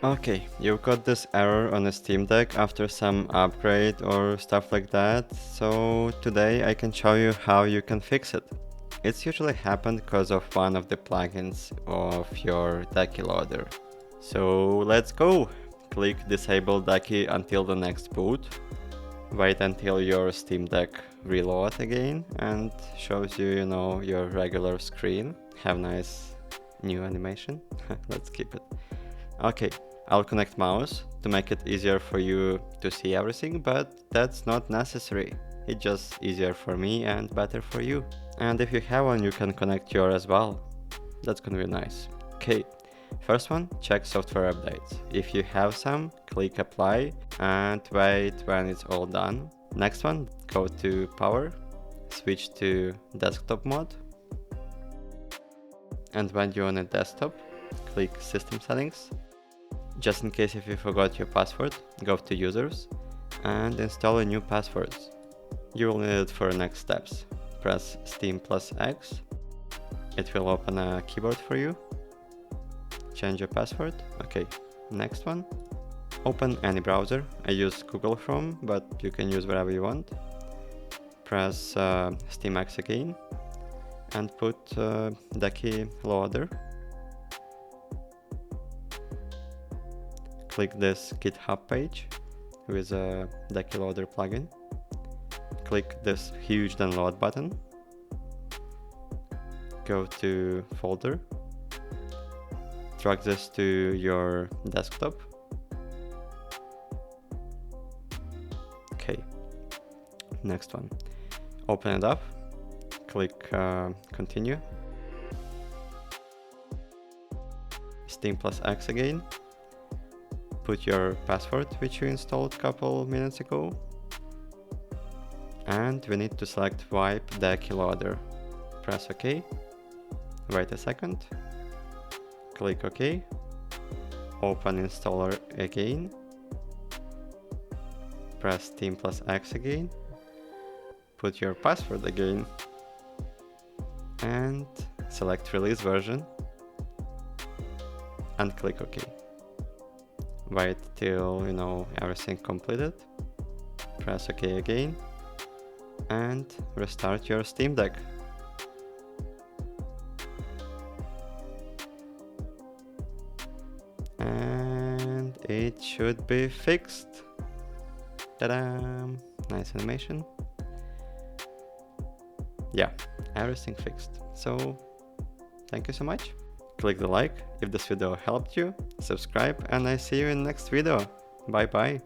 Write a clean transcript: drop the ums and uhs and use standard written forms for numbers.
Okay, you've got this error on the Steam Deck after some upgrade or stuff like that, so today I can show you how you can fix it. It's usually happened because of one of the plugins of your Decky Loader. So let's go! Click Disable Decky until the next boot. Wait until your Steam Deck reload again and shows you, your regular screen. Have nice new animation. Let's keep it. Okay, I'll connect mouse to make it easier for you to see everything, but that's not necessary. It's just easier for me and better for you. And if you have one, you can connect yours as well. That's gonna be nice. Okay, first one, check software updates. If you have some, click apply and wait when it's all done. Next one, go to power, switch to desktop mode. And when you're on a desktop, click system settings. Just in case if you forgot your password, go to users and install a new password. You will need it for next steps. Press Steam plus X. It will open a keyboard for you. Change your password. Okay, next one. Open any browser. I use Google Chrome, but you can use whatever you want. Press SteamOS again and put Decky Loader. Click this GitHub page with a Decky Loader plugin. Click this huge download button. Go to folder. Drag this to your desktop. Okay, next one. Open it up. Click continue. Steam plus X again. Put your password which you installed a couple minutes ago. And we need to select wipe Decky Loader. Press OK. Wait a second. Click OK. Open installer again. Press Steam plus X again. Put your password again. And select release version. And click OK. Wait till everything completed. Press OK again and restart your Steam Deck. And it should be fixed. Ta-da! Nice animation. Yeah, everything fixed. So thank you so much. Click the like if this video helped you, subscribe, and I see you in next video. Bye bye.